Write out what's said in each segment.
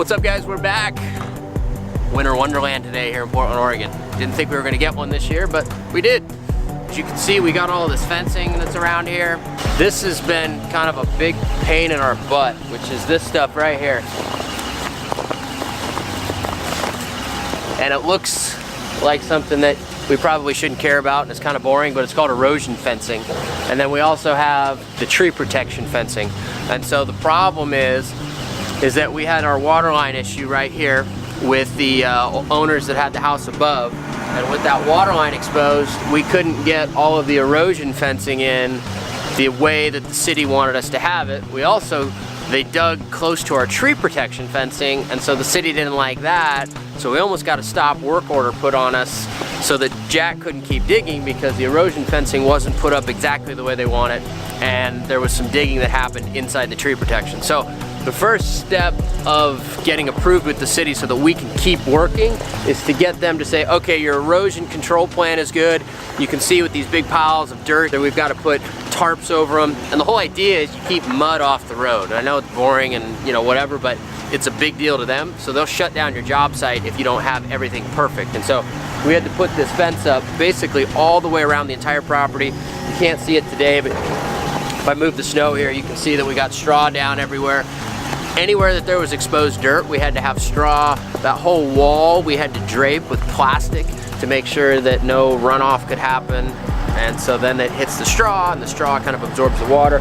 What's up, guys? We're back. Winter Wonderland today here in Portland, Oregon. Didn't think we were gonna get one this year, but we did. As you can see, we got all this fencing that's around here. This has been kind of a big pain in our butt, which is this stuff right here. And it looks like something that we probably shouldn't care about, and it's kind of boring, but it's called erosion fencing. And then we also have the tree protection fencing. And so the problem is that we had our water line issue right here with the owners that had the house above. And with that water line exposed, we couldn't get all of the erosion fencing in the way that the city wanted us to have it. They dug close to our tree protection fencing, and so the city didn't like that. So we almost got a stop work order put on us so that Jack couldn't keep digging because the erosion fencing wasn't put up exactly the way they wanted, and there was some digging that happened inside the tree protection. So the first step of getting approved with the city so that we can keep working is to get them to say, okay, your erosion control plan is good. You can see with these big piles of dirt that we've got to put tarps over them. And the whole idea is you keep mud off the road. I know it's boring and whatever, but it's a big deal to them. So they'll shut down your job site if you don't have everything perfect. And so we had to put this fence up basically all the way around the entire property. You can't see it today, but if I move the snow here, you can see that we got straw down everywhere. Anywhere that there was exposed dirt, we had to have straw. That whole wall we had to drape with plastic to make sure that no runoff could happen. And so then it hits the straw, and the straw kind of absorbs the water.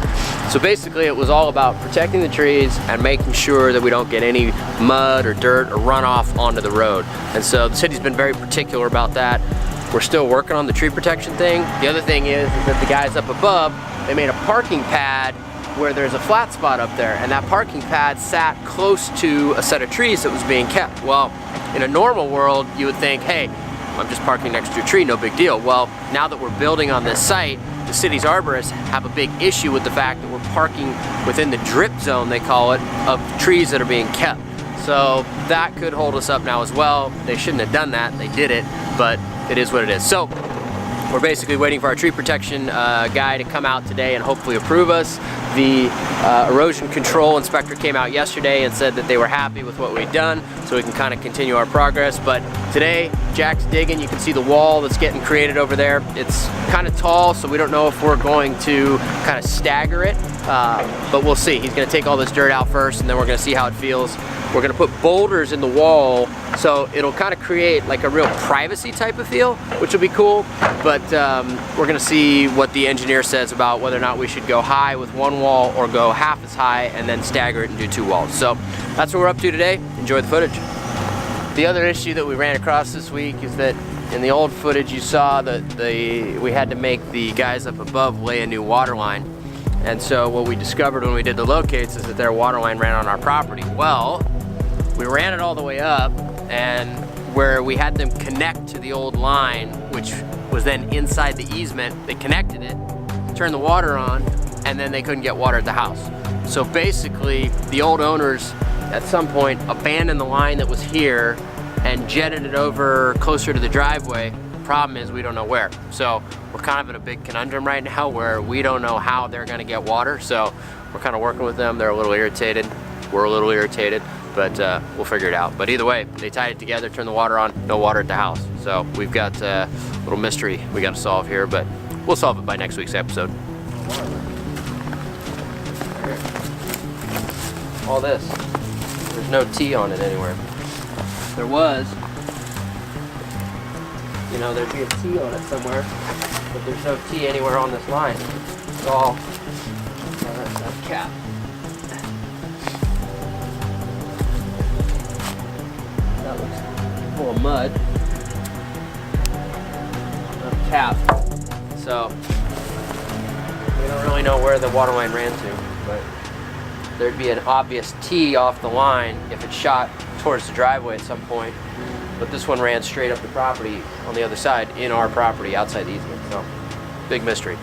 So basically it was all about protecting the trees and making sure that we don't get any mud or dirt or runoff onto the road. And so the city's been very particular about that. We're still working on the tree protection thing. The other thing is that the guys up above, they made a parking pad where there's a flat spot up there, and that parking pad sat close to a set of trees that was being kept. Well, in a normal world, you would think, hey, I'm just parking next to a tree, no big deal. Well, now that we're building on this site, the city's arborists have a big issue with the fact that we're parking within the drip zone, they call it, of trees that are being kept. So that could hold us up now as well. They shouldn't have done that, they did it, but it is what it is. So we're basically waiting for our tree protection guy to come out today and hopefully approve us. The erosion control inspector came out yesterday and said that they were happy with what we'd done, so we can kind of continue our progress. But today, Jack's digging. You can see the wall that's getting created over there. It's kind of tall, so we don't know if we're going to kind of stagger it, but we'll see. He's going to take all this dirt out first, and then we're going to see how it feels. We're going to put boulders in the wall, so it'll kind of create like a real privacy type of feel, which will be cool. But we're going to see what the engineer says about whether or not we should go high with one wall or go half as high and then stagger it and do two walls. So that's what we're up to today. Enjoy the footage. The other issue that we ran across this week is that in the old footage you saw that we had to make the guys up above lay a new water line. And so what we discovered when we did the locates is that their water line ran on our property. Well, we ran it all the way up, and where we had them connect to the old line, which was then inside the easement, they connected it, turned the water on, and then they couldn't get water at the house. So basically, the old owners at some point abandoned the line that was here and jetted it over closer to the driveway. The problem is we don't know where. So we're kind of in a big conundrum right now where we don't know how they're gonna get water. So we're kind of working with them. They're a little irritated. We're a little irritated, but we'll figure it out. But either way, they tied it together, turned the water on, no water at the house. So we've got a little mystery we got to solve here, but we'll solve it by next week's episode. All this, there's no T on it anywhere. There was, there'd be a T on it somewhere, but there's no T anywhere on this line. It's all that cap. That looks full of mud. Not cap. So we don't really know where the water line ran to, but there'd be an obvious T off the line if it shot towards the driveway at some point. But this one ran straight up the property on the other side in our property outside the easement. So big mystery.